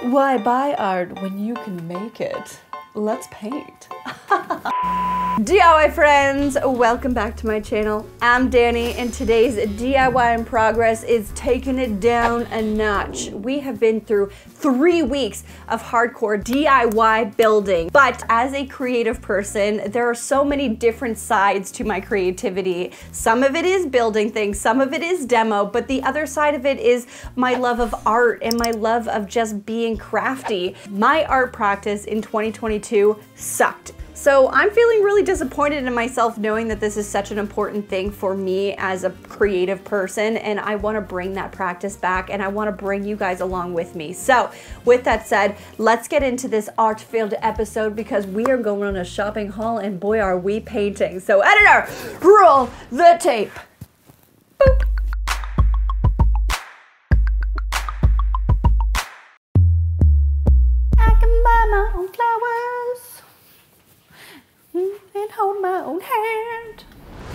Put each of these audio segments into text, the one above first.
Why buy art when you can make it? Let's paint. DIY friends, welcome back to my channel. I'm Danie, and today's DIY in progress is taking it down a notch. We have been through 3 weeks of hardcore DIY building, but as a creative person, there are so many different sides to my creativity. Some of it is building things, some of it is demo, but the other side of it is my love of art and my love of just being crafty. My art practice in 2022 sucked. So I'm feeling really disappointed in myself knowing that this is such an important thing for me as a creative person, and I want to bring that practice back and I want to bring you guys along with me. So with that said, let's get into this art-filled episode because we are going on a shopping haul and boy are we painting. So editor, roll the tape. Boop. I can buy my own flowers and hold my own hand.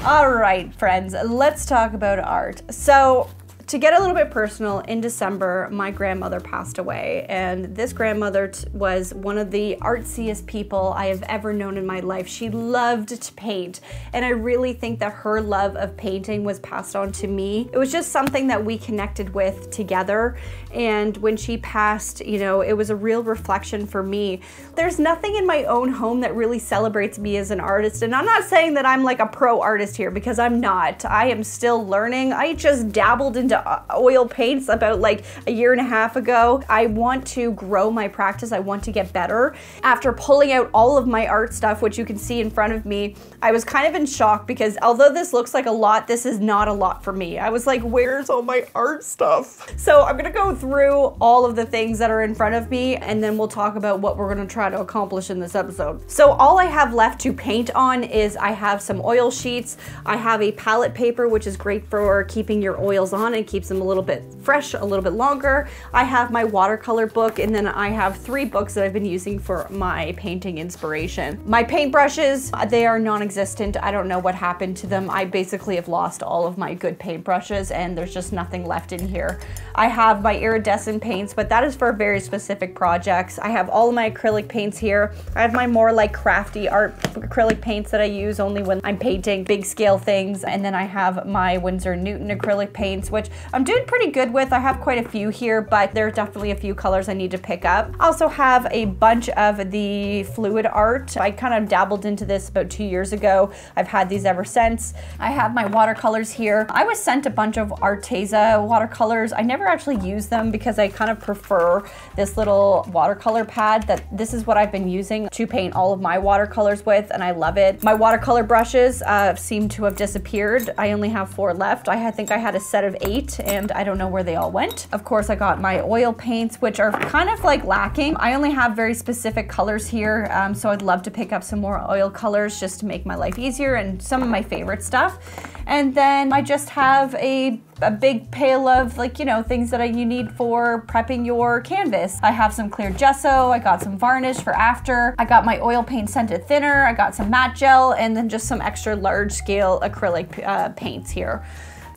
All right, friends, let's talk about art. So to get a little bit personal, in December, my grandmother passed away, and this grandmother was one of the artsiest people I have ever known in my life. She loved to paint, and I really think that her love of painting was passed on to me. It was just something that we connected with together, and when she passed, you know, it was a real reflection for me. There's nothing in my own home that really celebrates me as an artist, and I'm not saying that I'm like a pro artist here because I'm not. I am still learning. I just dabbled into oil paints about like a year and a half ago. I want to grow my practice. I want to get better. After pulling out all of my art stuff, which you can see in front of me, I was kind of in shock because although this looks like a lot, this is not a lot for me. I was like, where's all my art stuff? So I'm gonna go through all of the things that are in front of me and then we'll talk about what we're gonna try to accomplish in this episode. So all I have left to paint on is I have some oil sheets. I have a palette paper, which is great for keeping your oils on and keeps them a little bit fresh, a little bit longer. I have my watercolor book, and then I have 3 books that I've been using for my painting inspiration. My paintbrushes, they are non-existent. I don't know what happened to them. I basically have lost all of my good paintbrushes and there's just nothing left in here. I have my iridescent paints, but that is for very specific projects. I have all of my acrylic paints here. I have my more like crafty art acrylic paints that I use only when I'm painting big scale things. And then I have my Winsor Newton acrylic paints, which I'm doing pretty good with. I have quite a few here, but there are definitely a few colors I need to pick up. I also have a bunch of the fluid art. I kind of dabbled into this about 2 years ago. I've had these ever since. I have my watercolors here. I was sent a bunch of Arteza watercolors. I never actually use them because I kind of prefer this little watercolor pad that this is what I've been using to paint all of my watercolors with, and I love it. My watercolor brushes seem to have disappeared. I only have 4 left. I think I had a set of 8 and I don't know where they all went. Of course, I got my oil paints, which are kind of like lacking. I only have very specific colors here, so I'd love to pick up some more oil colors just to make my life easier and some of my favorite stuff. And then I just have a big pail of like, you know, things that you need for prepping your canvas. I have some clear gesso, I got some varnish for after, I got my oil paint scented thinner, I got some matte gel, and then just some extra large scale acrylic paints here.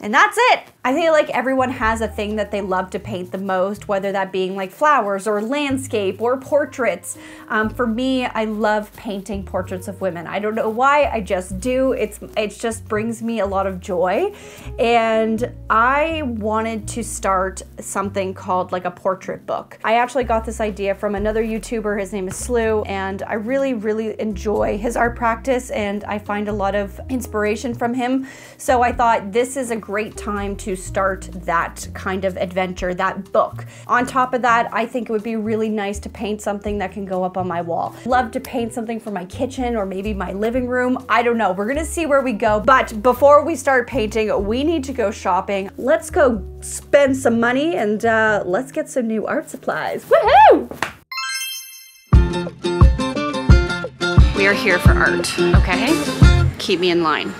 And that's it. I feel like everyone has a thing that they love to paint the most, whether that being like flowers or landscape or portraits. For me, I love painting portraits of women. I don't know why, I just do. It just brings me a lot of joy. And I wanted to start something called like a portrait book. I actually got this idea from another YouTuber, his name is Slew, and I really, really enjoy his art practice and I find a lot of inspiration from him. So I thought this is a great time to start that kind of adventure, that book. On top of that, I think it would be really nice to paint something that can go up on my wall. Love to paint something for my kitchen or maybe my living room. I don't know, we're gonna see where we go. But before we start painting, we need to go shopping. Let's go spend some money and let's get some new art supplies. Woohoo! We are here for art, okay? Keep me in line.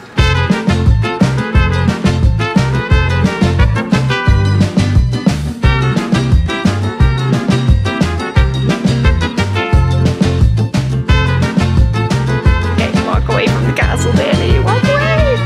Castle, Danie, walk away!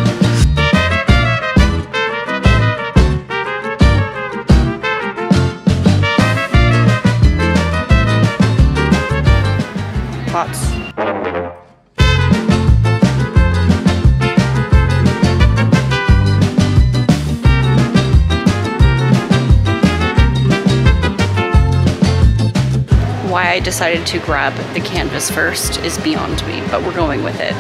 I decided to grab the canvas first is beyond me, but we're going with it.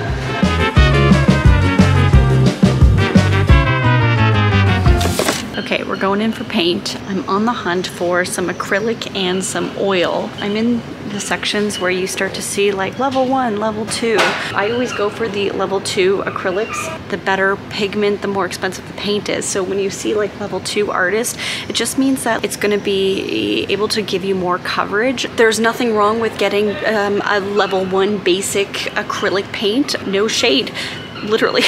Okay, we're going in for paint. I'm on the hunt for some acrylic and some oil. I'm in the sections where you start to see like level 1, level 2. I always go for the level 2 acrylics. The better pigment, the more expensive the paint is. So when you see like level 2 artist, it just means that it's gonna be able to give you more coverage. There's nothing wrong with getting a level 1 basic acrylic paint. No shade, literally.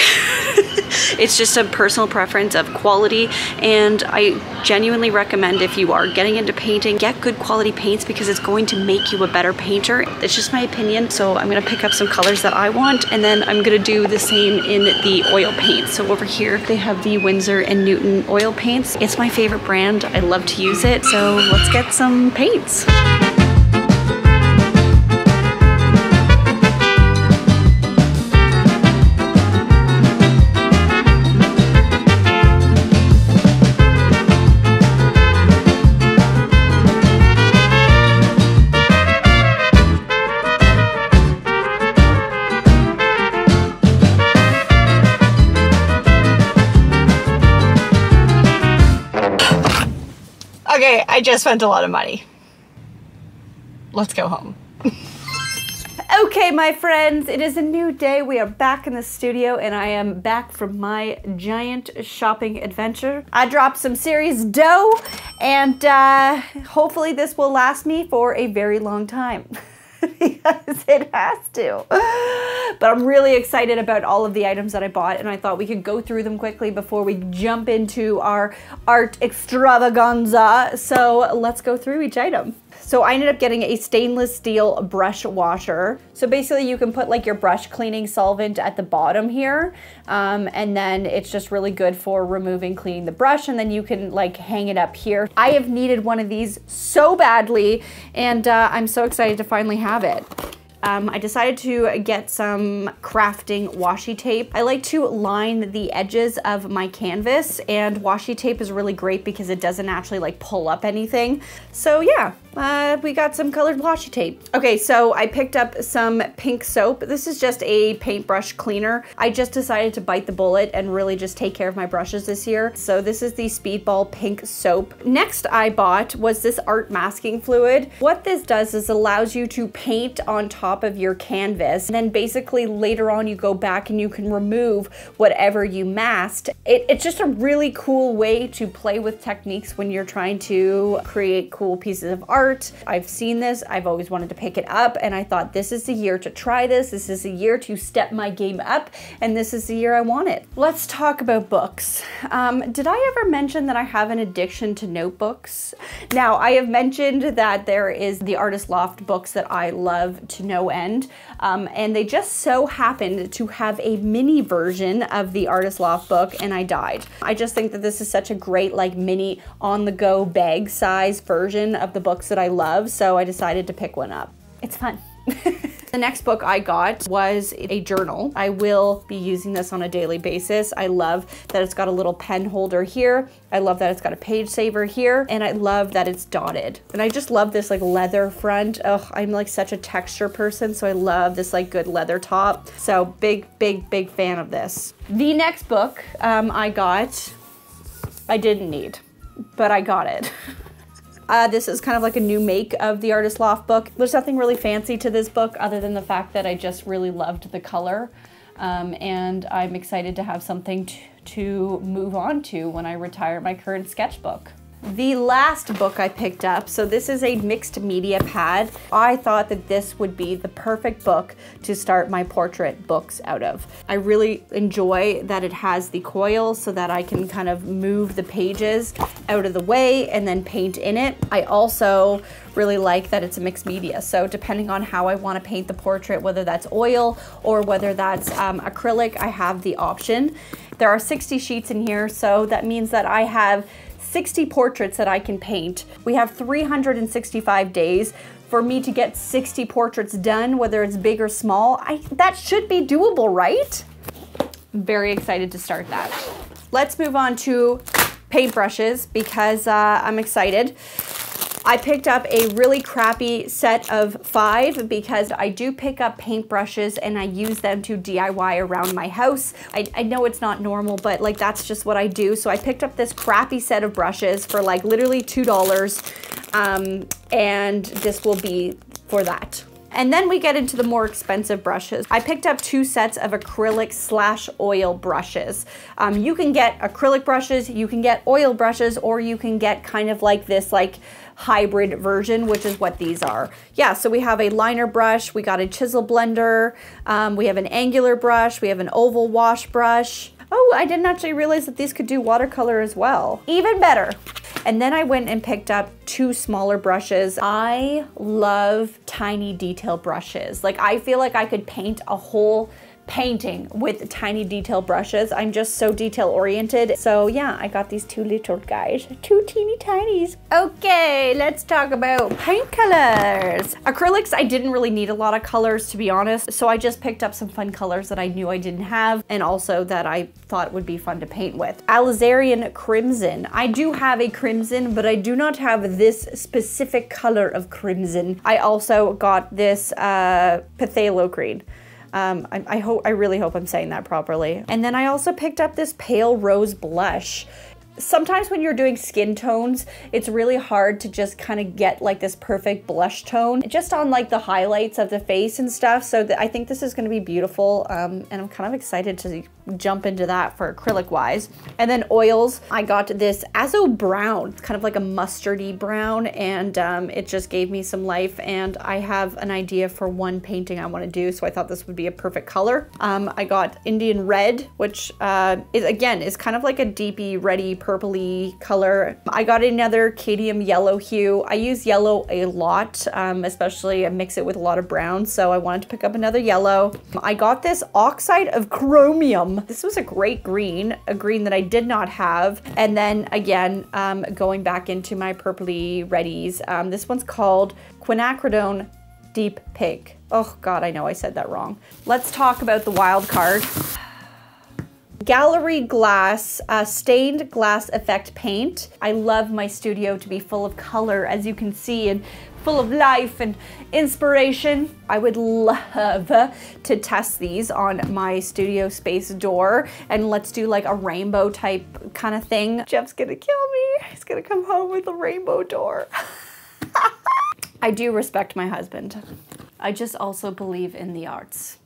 It's just a personal preference of quality, and I genuinely recommend, if you are getting into painting, get good quality paints because it's going to make you a better painter. It's just my opinion. So I'm gonna pick up some colors that I want, and then I'm gonna do the same in the oil paints. So over here they have the Winsor & Newton oil paints. It's my favorite brand. I love to use it. So let's get some paints. Okay, I just spent a lot of money. Let's go home. Okay, my friends, it is a new day. We are back in the studio, and I am back from my giant shopping adventure. I dropped some serious dough, and hopefully this will last me for a very long time. Because it has to. But I'm really excited about all of the items that I bought, and I thought we could go through them quickly before we jump into our art extravaganza. So let's go through each item. So I ended up getting a stainless steel brush washer. So basically you can put like your brush cleaning solvent at the bottom here, and then it's just really good for removing, cleaning the brush, and then you can like hang it up here. I have needed one of these so badly, and I'm so excited to finally have it. I decided to get some crafting washi tape. I like to line the edges of my canvas, and washi tape is really great because it doesn't actually like pull up anything. So yeah, we got some colored washi tape. Okay, so I picked up some pink soap. This is just a paintbrush cleaner. I just decided to bite the bullet and really just take care of my brushes this year. So this is the Speedball pink soap. Next I bought was this art masking fluid. What this does is allows you to paint on top of your canvas, and then basically later on you go back and you can remove whatever you masked. It's just a really cool way to play with techniques when you're trying to create cool pieces of art. I've seen this, I've always wanted to pick it up, and I thought this is the year to try this. This is the year to step my game up, and this is the year I want it. Let's talk about books. Did I ever mention that I have an addiction to notebooks? Now, I have mentioned that there is the Artist Loft books that I love to no end, and they just so happened to have a mini version of the Artist Loft book, and I died. I just think that this is such a great like mini on-the-go bag size version of the books that I love, so I decided to pick one up. It's fun. The next book I got was a journal. I will be using this on a daily basis. I love that it's got a little pen holder here. I love that it's got a page saver here, and I love that it's dotted. And I just love this like leather front. Oh, I'm like such a texture person, so I love this like good leather top. So big fan of this. The next book I got, I didn't need, but I got it. This is kind of like a new make of the Artist Loft book. There's nothing really fancy to this book other than the fact that I just really loved the color, and I'm excited to have something to move on to when I retire my current sketchbook. The last book I picked up, so this is a mixed media pad. I thought that this would be the perfect book to start my portrait books out of. I really enjoy that it has the coil so that I can kind of move the pages out of the way and then paint in it. I also really like that it's a mixed media, so depending on how I want to paint the portrait, whether that's oil or whether that's acrylic, I have the option. There are 60 sheets in here, so that means that I have 60 portraits that I can paint. We have 365 days for me to get 60 portraits done, whether it's big or small. That should be doable, right? I'm very excited to start that. Let's move on to paintbrushes because I'm excited. I picked up a really crappy set of 5 because I do pick up paintbrushes and I use them to DIY around my house. I know it's not normal, but like that's just what I do. So I picked up this crappy set of brushes for like literally $2, and this will be for that. And then we get into the more expensive brushes. I picked up 2 sets of acrylic/oil brushes. You can get acrylic brushes, you can get oil brushes, or you can get kind of like this like hybrid version, which is what these are. Yeah, so we have a liner brush, we got a chisel blender, we have an angular brush, we have an oval wash brush. Oh, I didn't actually realize that these could do watercolor as well. Even better. And then I went and picked up 2 smaller brushes. I love tiny detail brushes. Like I feel like I could paint a whole painting with tiny detail brushes. I'm just so detail oriented. So yeah, I got these 2 little guys, 2 teeny tinies. Okay, let's talk about paint colors. Acrylics, I didn't really need a lot of colors to be honest. So I just picked up some fun colors that I knew I didn't have and also that I thought would be fun to paint with. Alizarin Crimson. I do have a crimson, but I do not have this specific color of crimson. I also got this Phthalo Green. I really hope I'm saying that properly. And then I also picked up this pale rose blush. Sometimes when you're doing skin tones, it's really hard to just kind of get like this perfect blush tone just on like the highlights of the face and stuff. So I think this is going to be beautiful. And I'm kind of excited to jump into that for acrylic wise. And then oils, I got this Azo brown, kind of like a mustardy brown, and it just gave me some life. And I have an idea for one painting I want to do, so I thought this would be a perfect color. I got Indian red, which is kind of like a deepy reddy purpley color. I got another cadmium yellow hue. I use yellow a lot, especially I mix it with a lot of brown, so I wanted to pick up another yellow. I got this oxide of chromium. This was a great green, a green that I did not have. And then again, going back into my purpley reddies, this one's called Quinacridone Deep Pink. Oh God, I know I said that wrong. Let's talk about the wild card. Gallery Glass Stained Glass Effect Paint. I love my studio to be full of color, as you can see, and full of life and inspiration. I would love to test these on my studio space door, and let's do like a rainbow type kind of thing. Jeff's gonna kill me. He's gonna come home with a rainbow door. I do respect my husband. I just also believe in the arts.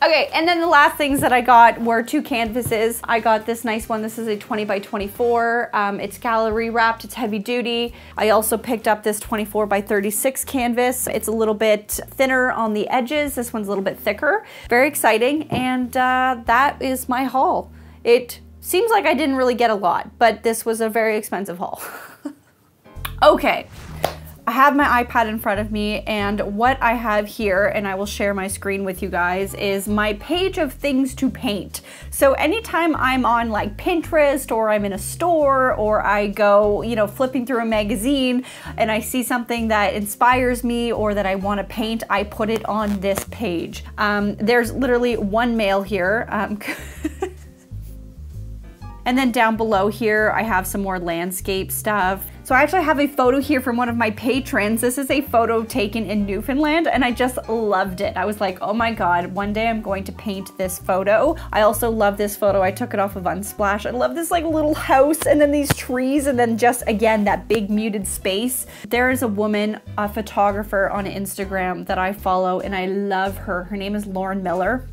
Okay, and then the last things that I got were 2 canvases. I got this nice one. This is a 20 by 24. It's gallery wrapped, it's heavy duty. I also picked up this 24 by 36 canvas. It's a little bit thinner on the edges. This one's a little bit thicker. Very exciting, and that is my haul. It seems like I didn't really get a lot, but this was a very expensive haul. Okay. I have my iPad in front of me, and what I have here, and I will share my screen with you guys, is my page of things to paint. So anytime I'm on like Pinterest, or I'm in a store, or I go, you know, flipping through a magazine and I see something that inspires me or that I want to paint, I put it on this page. There's literally one male here. And then down below here, I have some more landscape stuff. So I actually have a photo here from one of my patrons. This is a photo taken in Newfoundland, and I just loved it. I was like, oh my God, one day I'm going to paint this photo. I also love this photo. I took it off of Unsplash. I love this like little house, and then these trees, and then just again, that big muted space. There is a woman, a photographer on Instagram that I follow, and I love her. Her name is Lauren Miller.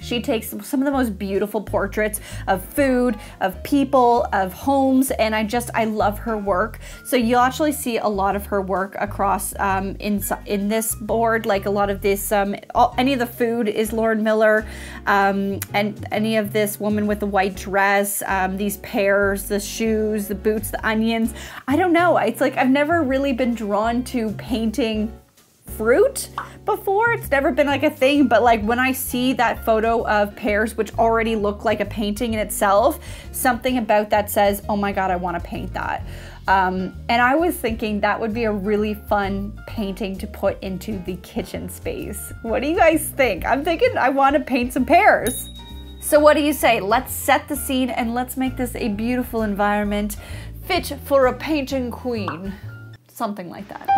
She takes some of the most beautiful portraits of food, of people, of homes, and I love her work. So you'll actually see a lot of her work across in this board, like a lot of this, any of the food is Lauren Miller, and any of this woman with the white dress, these pears, the shoes, the boots, the onions. I don't know, it's like I've never really been drawn to painting fruit before. It's never been like a thing, but like when I see that photo of pears, which already look like a painting in itself, something about that says, oh my God, I want to paint that. And I was thinking that would be a really fun painting to put into the kitchen space. What do you guys think? I'm thinking I want to paint some pears. So what do you say? Let's set the scene and let's make this a beautiful environment fit for a painting queen. something like that.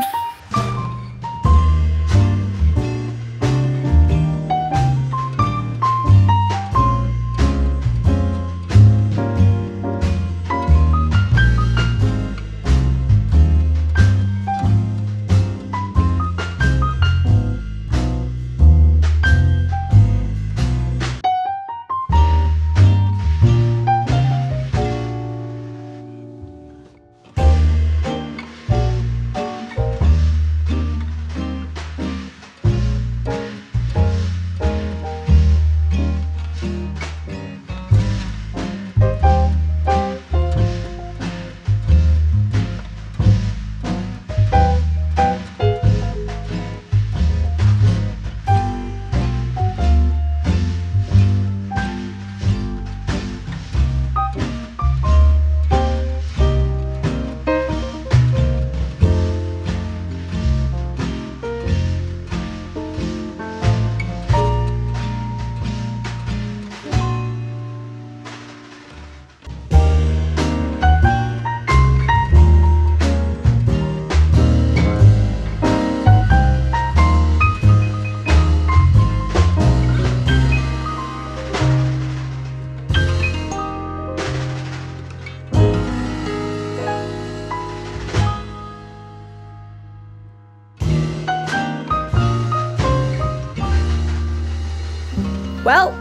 Well,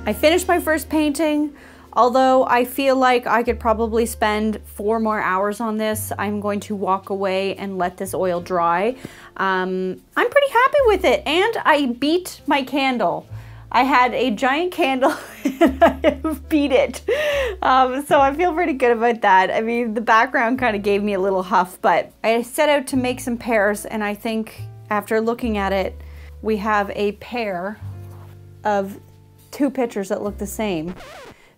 I finished my first painting. Although I feel like I could probably spend 4 more hours on this, I'm going to walk away and let this oil dry. I'm pretty happy with it, and I beat my candle. I had a giant candle and I have beat it. So I feel pretty good about that. I mean, the background kind of gave me a little huff, but I set out to make some pairs, and I think after looking at it, we have a pair of 2 pictures that look the same.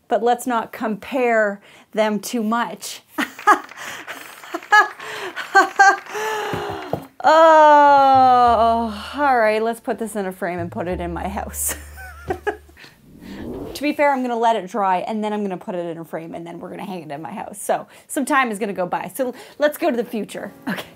But let's not compare them too much. Oh, all right, let's put this in a frame and put it in my house. To be fair, I'm gonna let it dry and then I'm gonna put it in a frame and then we're gonna hang it in my house. So some time is gonna go by. So let's go to the future. Okay.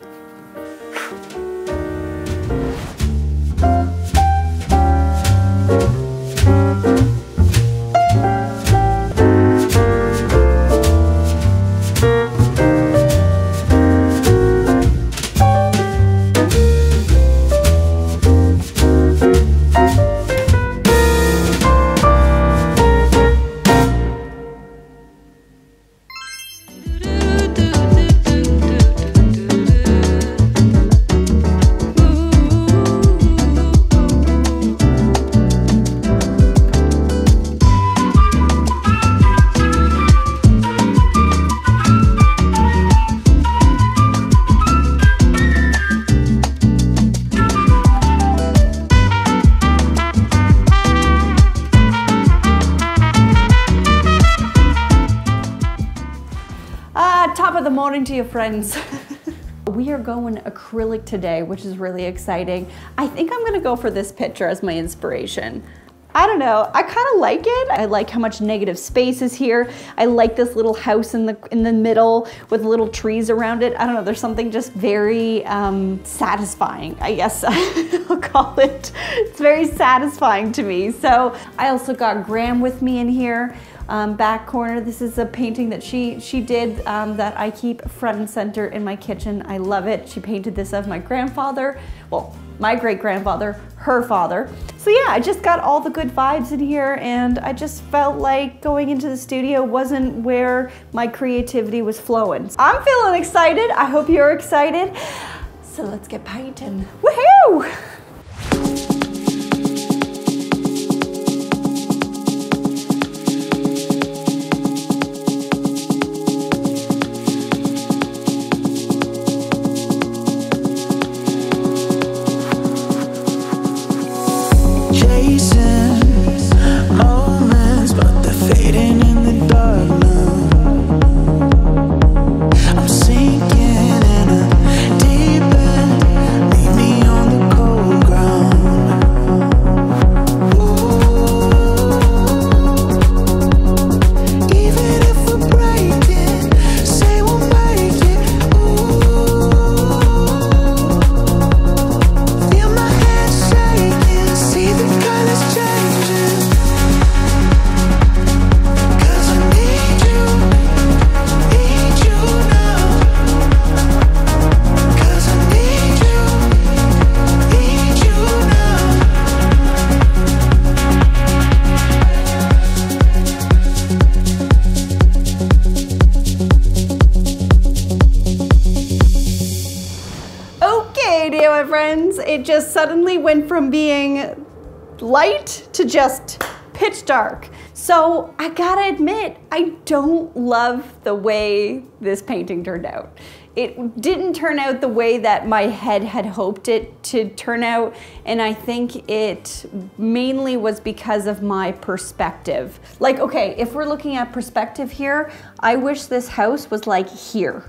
Top of the morning to you, friends. We are going acrylic today, which is really exciting. I think I'm gonna go for this picture as my inspiration. I don't know, I kind of like it. I like how much negative space is here. I like this little house in the middle with little trees around it. I don't know, there's something just very satisfying, I guess I'll call it. It's very satisfying to me. So I also got Graham with me in here. Back corner, this is a painting that she did that I keep front and center in my kitchen. I love it. She painted this of my grandfather, well, my great-grandfather, her father. So yeah, I just got all the good vibes in here, and I just felt like going into the studio wasn't where my creativity was flowing. I'm feeling excited. I hope you're excited. So let's get painting. Woohoo! I'm sinking in a deep end, leave me on the cold. idea, my friends. It just suddenly went from being light to just pitch dark. So I gotta admit, I don't love the way this painting turned out. It didn't turn out the way that my head had hoped it to turn out, and I think it mainly was because of my perspective. Like, okay, if we're looking at perspective here, I wish this house was like here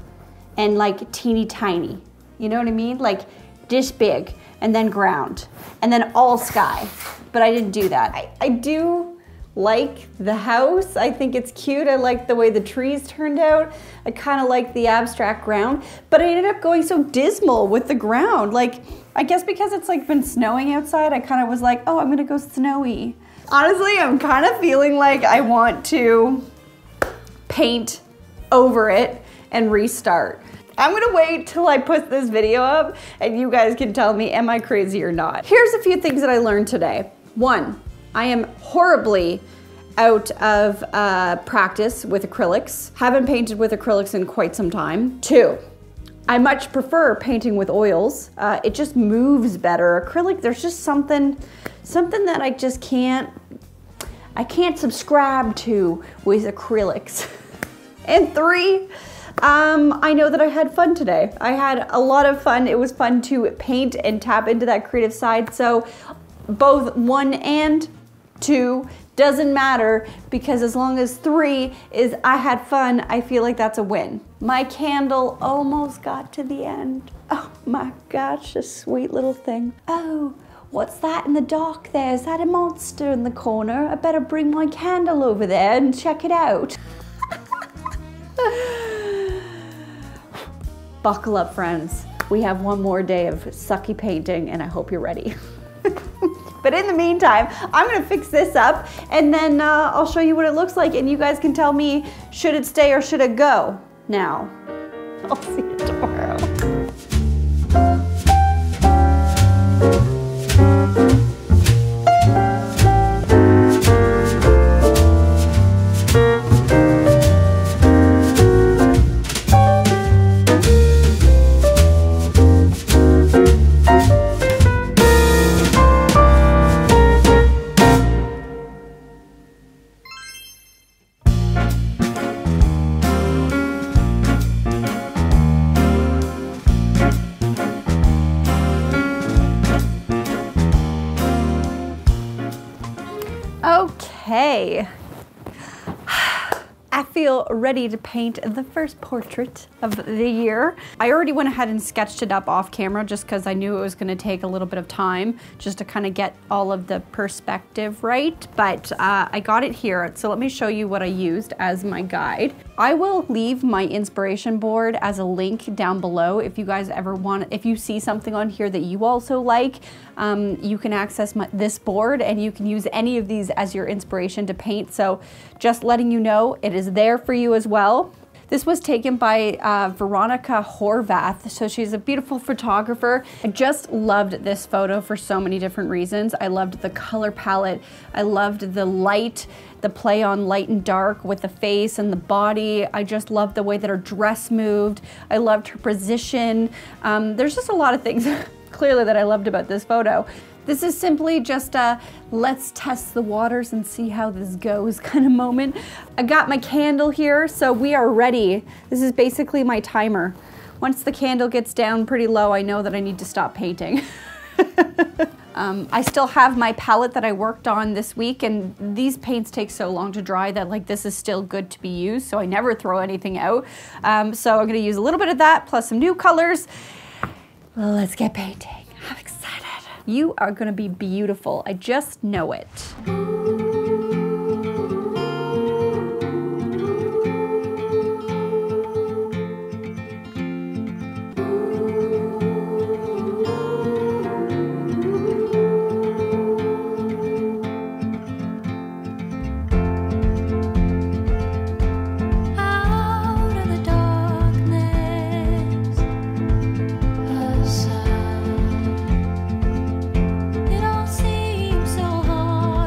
and like teeny tiny. You know what I mean? Like this big, and then ground, and then all sky. But I didn't do that. I do like the house. I think it's cute. I like the way the trees turned out. I kind of like the abstract ground, but I ended up going so dismal with the ground. Like, I guess because it's like been snowing outside, I kind of was like, oh, I'm gonna go snowy. Honestly, I'm kind of feeling like I want to paint over it and restart. I'm gonna wait till I put this video up and you guys can tell me, am I crazy or not? Here's a few things that I learned today. 1, I am horribly out of practice with acrylics. Haven't painted with acrylics in quite some time. 2, I much prefer painting with oils. It just moves better. Acrylic, there's just something that I just can't subscribe to with acrylics. And 3, I know that I had fun today. I had a lot of fun. It was fun to paint and tap into that creative side. So both 1 and 2 doesn't matter, because as long as 3 is I had fun, I feel like that's a win. My candle almost got to the end. Oh my gosh, this sweet little thing. Oh, what's that in the dark there? Is that a monster in the corner? I better bring my candle over there and check it out. Buckle up, friends. We have one more day of sucky painting and I hope you're ready. But in the meantime, I'm gonna fix this up and then I'll show you what it looks like and you guys can tell me, should it stay or should it go? Now, I'll see you tomorrow. Okay, I feel ready to paint the first portrait of the year. I already went ahead and sketched it up off camera just because I knew it was going to take a little bit of time just to kind of get all of the perspective right, but I got it here. So let me show you what I used as my guide. I will leave my inspiration board as a link down below if you guys ever want, if you see something on here that you also like, you can access this board and you can use any of these as your inspiration to paint. So just letting you know, it is there for you as well. This was taken by Veronica Horvath, so she's a beautiful photographer. I just loved this photo for so many different reasons. I loved the color palette, I loved the light, the play on light and dark with the face and the body. I just loved the way that her dress moved. I loved her position. There's just a lot of things clearly that I loved about this photo. This is simply just a let's test the waters and see how this goes kind of moment. I got my candle here, so we are ready. This is basically my timer. Once the candle gets down pretty low, I know that I need to stop painting. I still have my palette that I worked on this week, and these paints take so long to dry that like this is still good to be used, so I never throw anything out. So I'm gonna use a little bit of that plus some new colors. Let's get painting. I'm excited. You are gonna be beautiful. I just know it. It all seems so hard.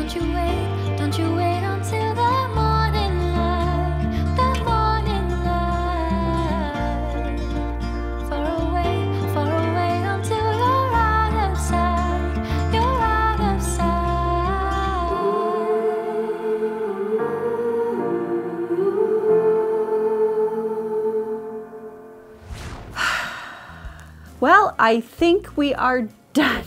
Don't you wait until the morning light, the morning light. Far away until you're out of sight, you're out of sight. Well, I think we are done.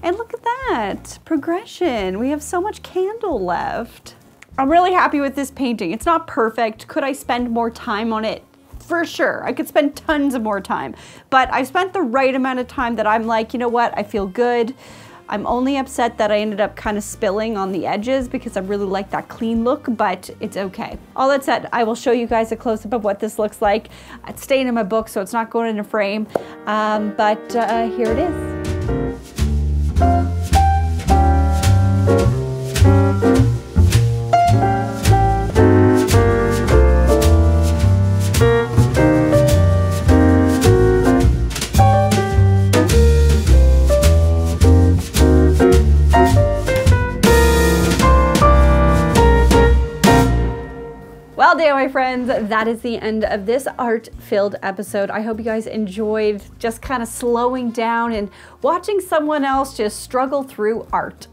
And look at that, progression. We have so much candle left. I'm really happy with this painting. It's not perfect. Could I spend more time on it? For sure, I could spend tons of more time. But I've spent the right amount of time that I'm like, you know what, I feel good. I'm only upset that I ended up kind of spilling on the edges because I really like that clean look, but it's okay. All that said, I will show you guys a close-up of what this looks like. It's staying in my book, so it's not going in a frame, but here it is. Well, there, my friends, that is the end of this art-filled episode. I hope you guys enjoyed just kind of slowing down and watching someone else just struggle through art.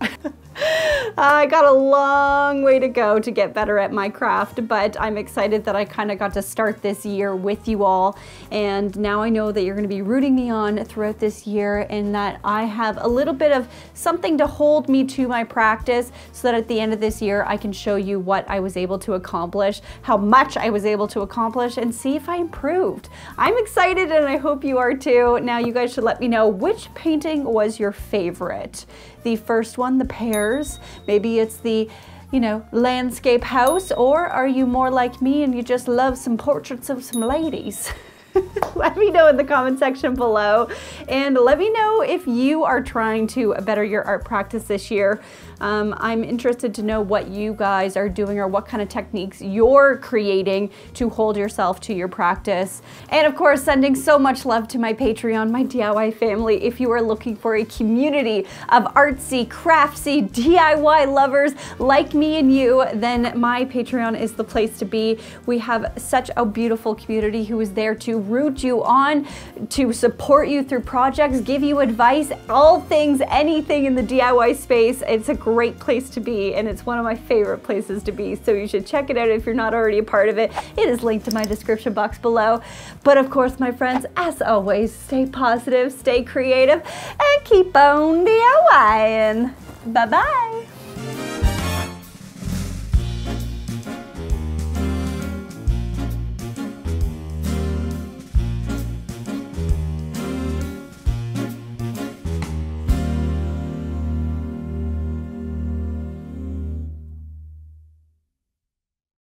I got a long way to go to get better at my craft, but I'm excited that I kind of got to start this year with you all. And now I know that you're going to be rooting me on throughout this year, and that I have a little bit of something to hold me to my practice so that at the end of this year, I can show you what I was able to accomplish, how much I was able to accomplish, and see if I improved. I'm excited, and I hope you are too. Now you guys should let me know which painting was your favorite. The first one, the pears, maybe it's the, you know, landscape house, or are you more like me and you just love some portraits of some ladies? Let me know in the comment section below, and let me know if you are trying to better your art practice this year. I'm interested to know what you guys are doing or what kind of techniques you're creating to hold yourself to your practice. And of course, sending so much love to my Patreon, my DIY family. If you are looking for a community of artsy, craftsy, DIY lovers like me and you, then my Patreon is the place to be. We have such a beautiful community who is there to root you on, to support you through projects, give you advice, all things, anything in the DIY space. It's a great place to be, and it's one of my favorite places to be, so you should check it out if you're not already a part of it. It is linked in my description box below. But of course, my friends, as always, stay positive, stay creative, and keep on DIYing. Bye-bye.